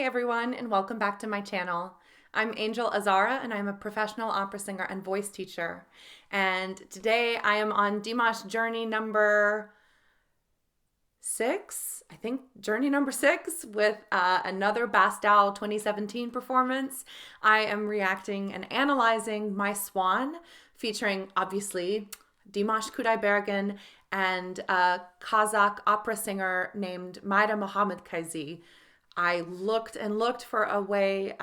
everyone, and welcome back to my channel. I'm Angel Azzarra, and I'm a professional opera singer and voice teacher. And today I am on Dimash journey number 6, journey number 6 with another Bastal 2017 performance. I am reacting and analyzing my Swan, featuring obviously Dimash Kudaibergen and a Kazakh opera singer named Maida Mohammed Kaizi. I looked and looked for a way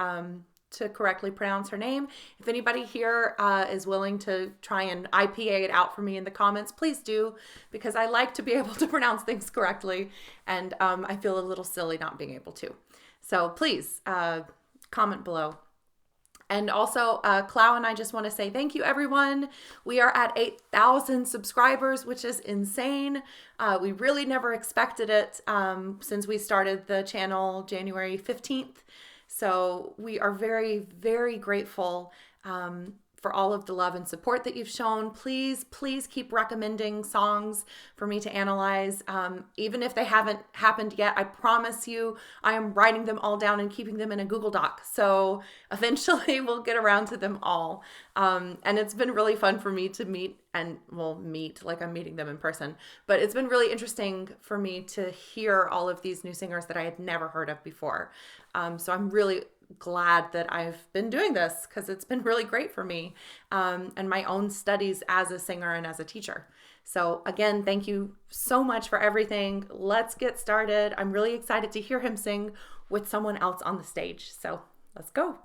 to correctly pronounce her name. If anybody here is willing to try and IPA it out for me in the comments, please do, because I like to be able to pronounce things correctly, and I feel a little silly not being able to. So please comment below. And also, Claudia and I just want to say thank you, everyone. We are at 8,000 subscribers, which is insane. We really never expected it since we started the channel January 15th. So we are very, very grateful for all of the love and support that you've shown. Please, please keep recommending songs for me to analyze. Even if they haven't happened yet, I promise you I am writing them all down and keeping them in a Google Doc. So eventually we'll get around to them all. And it's been really fun for me to meet like I'm meeting them in person. But it's been really interesting for me to hear all of these new singers that I had never heard of before. So I'm really glad that I've been doing this, because it's been really great for me and my own studies as a singer and as a teacher. So again, thank you so much for everything. Let's get started. I'm really excited to hear him sing with someone else on the stage. So let's go.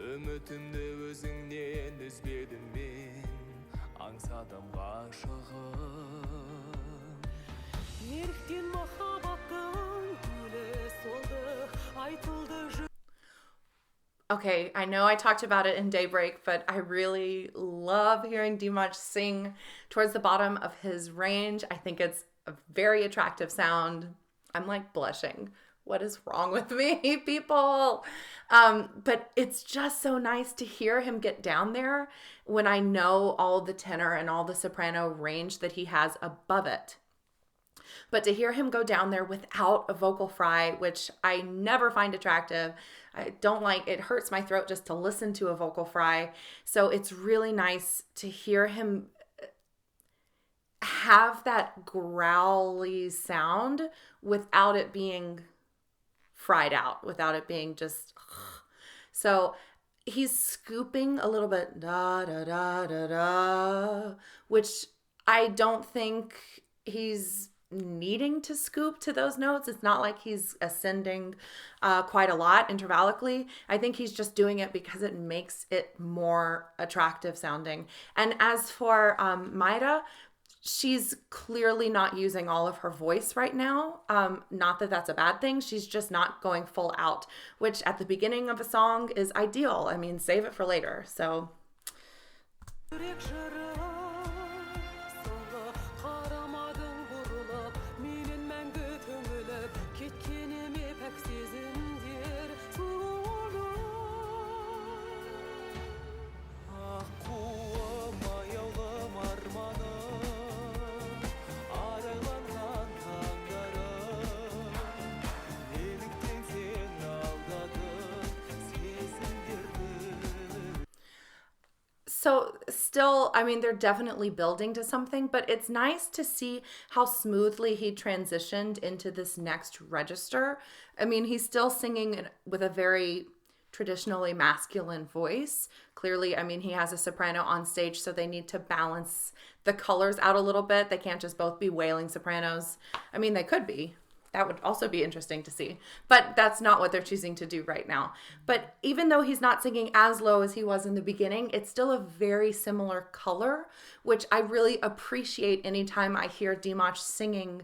Үмітімді өзіңнен үзбедім мен, аңсадым ғашығым. Неліктен махаббаттың гүлі солды, айтылды. Okay, I know I talked about it in Daybreak, but I really love hearing Dimash sing towards the bottom of his range. I think it's a very attractive sound. I'm like blushing. What is wrong with me, people? But it's just so nice to hear him get down there when I know all the tenor and all the soprano range that he has above it. But to hear him go down there without a vocal fry, which I never find attractive, I don't like, it hurts my throat just to listen to a vocal fry. So it's really nice to hear him have that growly sound without it being fried out, without it being just so he's scooping a little bit da da da da da, which I don't think he's needing to scoop to those notes. It's not like he's ascending quite a lot intervallically. I think he's just doing it because it makes it more attractive sounding. And as for Maida, she's clearly not using all of her voice right now. Not that that's a bad thing. She's just not going full out, which at the beginning of a song is ideal. I mean, save it for later. So. So still, I mean, they're definitely building to something, but it's nice to see how smoothly he transitioned into this next register. I mean, he's still singing with a very traditionally masculine voice. Clearly, I mean, he has a soprano on stage, so they need to balance the colors out a little bit. They can't just both be wailing sopranos. I mean, they could be. That would also be interesting to see. But that's not what they're choosing to do right now. But even though he's not singing as low as he was in the beginning, it's still a very similar color, which I really appreciate anytime I hear Dimash singing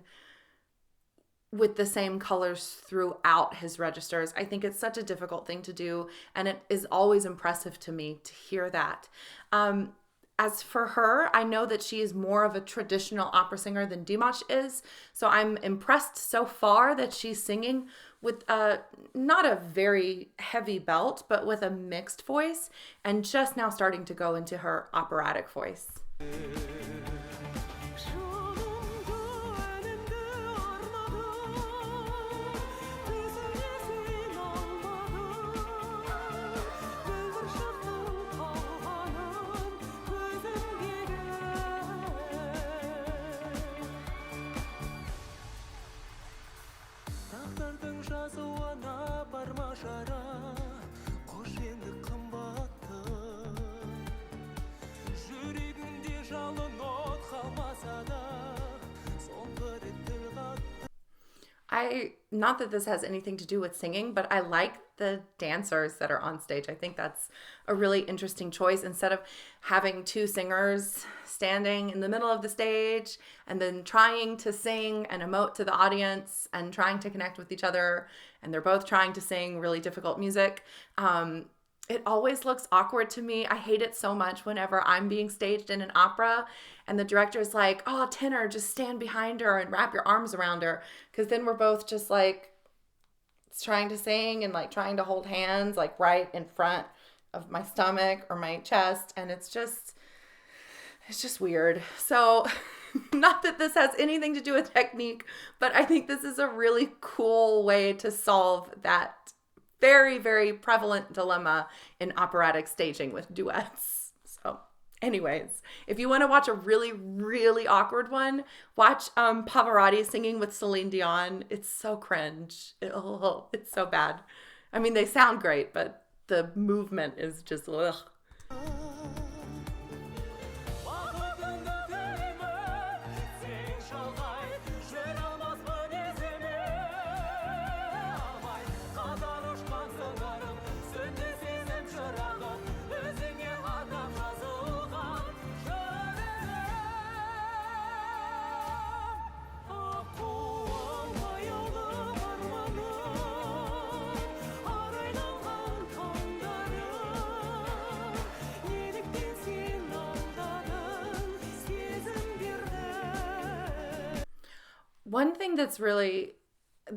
with the same colors throughout his registers. I think it's such a difficult thing to do, and it is always impressive to me to hear that. as for her, I know that she is more of a traditional opera singer than Dimash is. So I'm impressed so far that she's singing with not a very heavy belt, but with a mixed voice, and just now starting to go into her operatic voice. Тағдырдың жазуына барма жара, қош енді қымбатты. Жүрегімде жалын от қалмаса да, соңғы рет тіл қатты. Not that this has anything to do with singing, but I like the dancers that are on stage. I think that's a really interesting choice. Instead of having two singers standing in the middle of the stage and then trying to sing and emote to the audience and trying to connect with each other, and they're both trying to sing really difficult music, it always looks awkward to me. I hate it so much whenever I'm being staged in an opera and the director's like, oh, tenor, just stand behind her and wrap your arms around her. Because then we're both just like trying to sing and like trying to hold hands like right in front of my stomach or my chest. And it's just weird. So not that this has anything to do with technique, but I think this is a really cool way to solve that very, very prevalent dilemma in operatic staging with duets. So anyways, if you want to watch a really, really awkward one, watch Pavarotti singing with Celine Dion. It's so cringe. It's so bad. I mean, they sound great, but the movement is just ugh. One thing that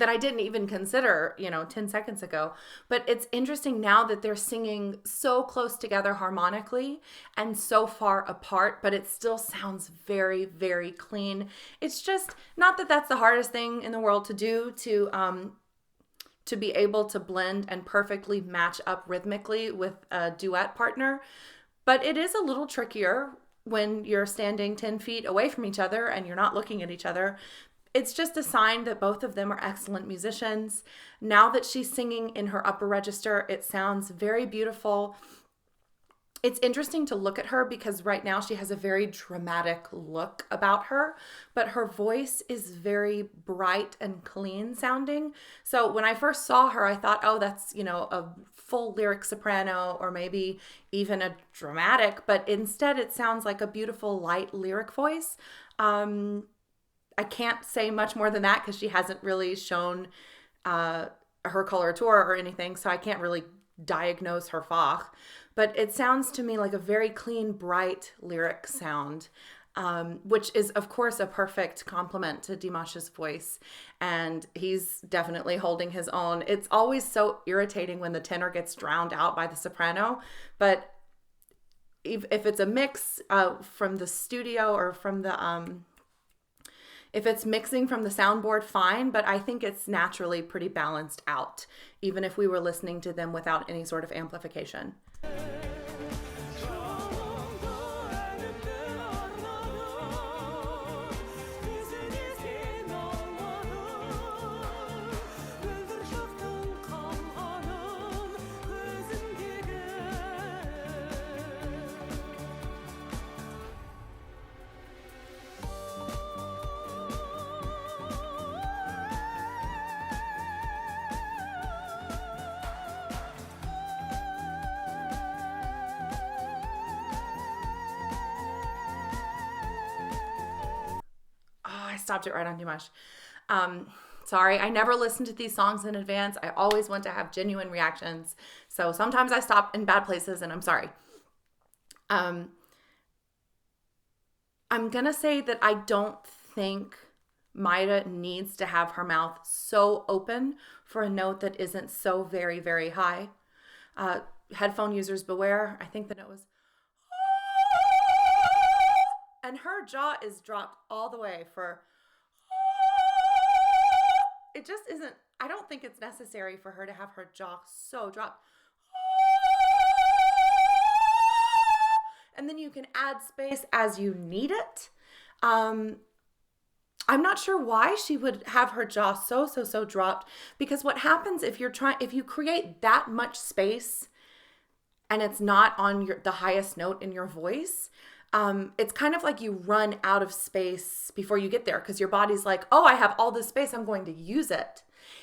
I didn't even consider, 10 seconds ago, but it's interesting now that they're singing so close together harmonically and so far apart, but it still sounds very, very clean. It's just not that that's the hardest thing in the world to do, to be able to blend and perfectly match up rhythmically with a duet partner, but it is a little trickier when you're standing 10 feet away from each other and you're not looking at each other. It's just a sign that both of them are excellent musicians. Now that she's singing in her upper register, it sounds very beautiful. It's interesting to look at her because right now she has a very dramatic look about her, but her voice is very bright and clean sounding. So when I first saw her, I thought, oh, that's, a full lyric soprano or maybe even a dramatic, but instead it sounds like a beautiful light lyric voice. I can't say much more than that because she hasn't really shown her coloratura or anything, so I can't really diagnose her Fach. But it sounds to me like a very clean, bright lyric sound, which is, of course, a perfect complement to Dimash's voice. And he's definitely holding his own. It's always so irritating when the tenor gets drowned out by the soprano, but if it's a mix from the studio or from the... If it's mixing from the soundboard, fine, but I think it's naturally pretty balanced out, even if we were listening to them without any sort of amplification. I stopped it right on Dimash. Sorry, I never listen to these songs in advance. I always want to have genuine reactions. So sometimes I stop in bad places and I'm sorry. I'm going to say that I don't think Maida needs to have her mouth so open for a note that isn't so very, very high. Headphone users beware. I think the note was, and her jaw is dropped all the way for, it just isn't, I don't think it's necessary for her to have her jaw so dropped. And then you can add space as you need it. I'm not sure why she would have her jaw so dropped, because what happens if you create that much space and it's not on the highest note in your voice, it's kind of like you run out of space before you get there, because your body's like, oh, I have all this space, I'm going to use it.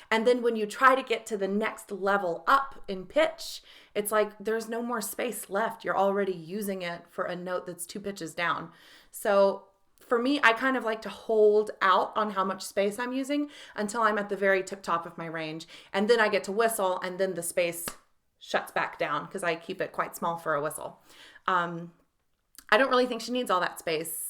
And then when you try to get to the next level up in pitch, it's like there's no more space left. You're already using it for a note that's 2 pitches down. So for me, I kind of like to hold out on how much space I'm using until I'm at the very tip top of my range. And then I get to whistle, and then the space shuts back down because I keep it quite small for a whistle. I don't really think she needs all that space.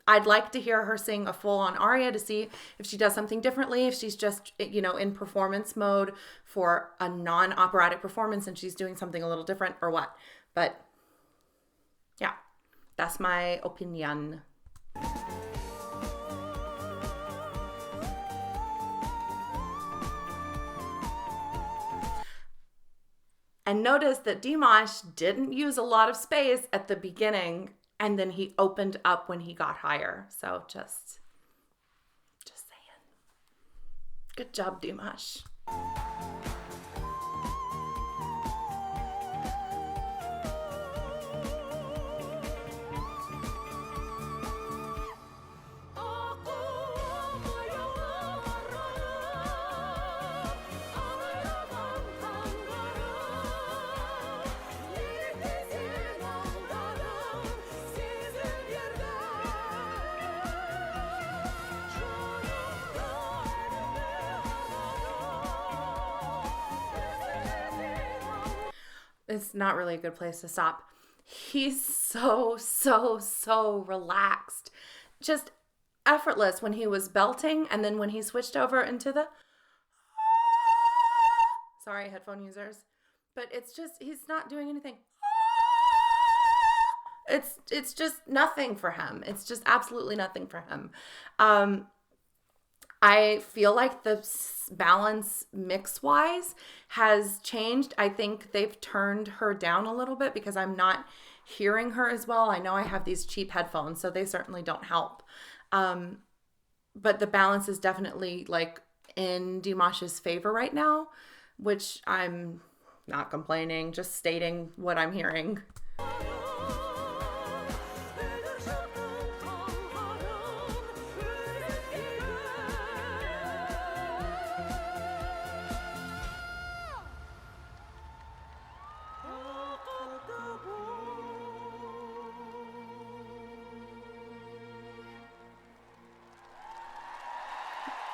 I'd like to hear her sing a full-on aria to see if she does something differently, if she's just, in performance mode for a non-operatic performance and she's doing something a little different or what. But yeah, that's my opinion. And notice that Dimash didn't use a lot of space at the beginning, and then he opened up when he got higher. So just saying. Good job, Dimash. It's not really a good place to stop. He's so relaxed. Just effortless when he was belting, and then when he switched over into the, sorry, headphone users, but it's just, he's not doing anything. It's just nothing for him. It's just absolutely nothing for him. I feel like the balance mix-wise has changed. I think they've turned her down a little bit because I'm not hearing her as well. I know I have these cheap headphones, so they certainly don't help. But the balance is definitely like in Dimash's favor right now, which I'm not complaining, just stating what I'm hearing.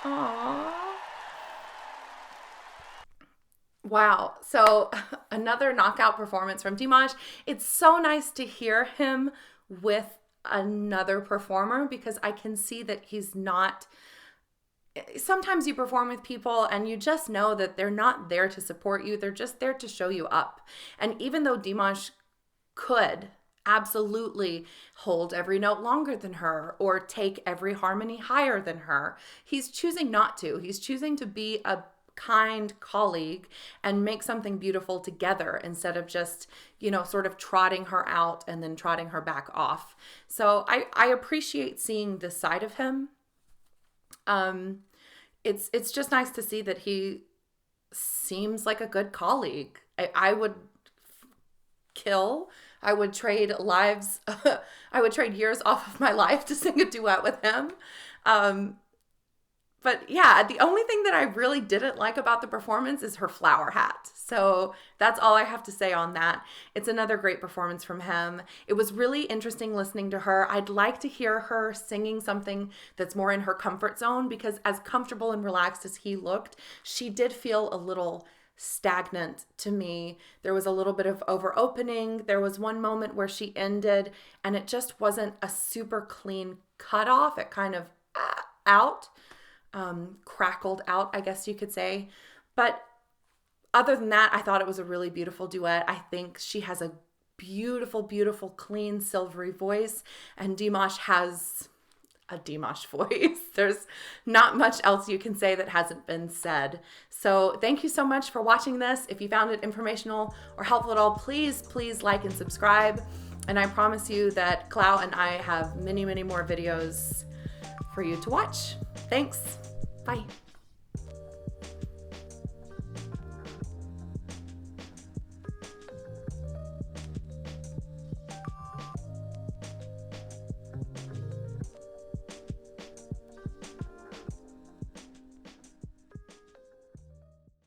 Aww. Wow. So another knockout performance from Dimash. It's so nice to hear him with another performer, because I can see that he's not, sometimes you perform with people and you just know that they're not there to support you. They're just there to show you up. And even though Dimash could absolutely hold every note longer than her or take every harmony higher than her, he's choosing not to. He's choosing to be a kind colleague and make something beautiful together instead of just, sort of trotting her out and then trotting her back off. So I appreciate seeing this side of him. It's just nice to see that he seems like a good colleague. I would I would trade lives. I would trade years off of my life to sing a duet with him. But yeah, the only thing that I really didn't like about the performance is her flower hat. So that's all I have to say on that. It's another great performance from him. It was really interesting listening to her. I'd like to hear her singing something that's more in her comfort zone, because as comfortable and relaxed as he looked, she did feel a little stagnant to me. There was a little bit of over opening. There was one moment where she ended and it just wasn't a super clean cutoff. It kind of crackled out, I guess you could say. But other than that, I thought it was a really beautiful duet. I think she has a beautiful, beautiful, clean, silvery voice, and Dimash has a Dimash voice. There's not much else you can say that hasn't been said. So thank you so much for watching this. If you found it informational or helpful at all, please like and subscribe. And I promise you that Clau and I have many, many more videos for you to watch. Thanks. Bye.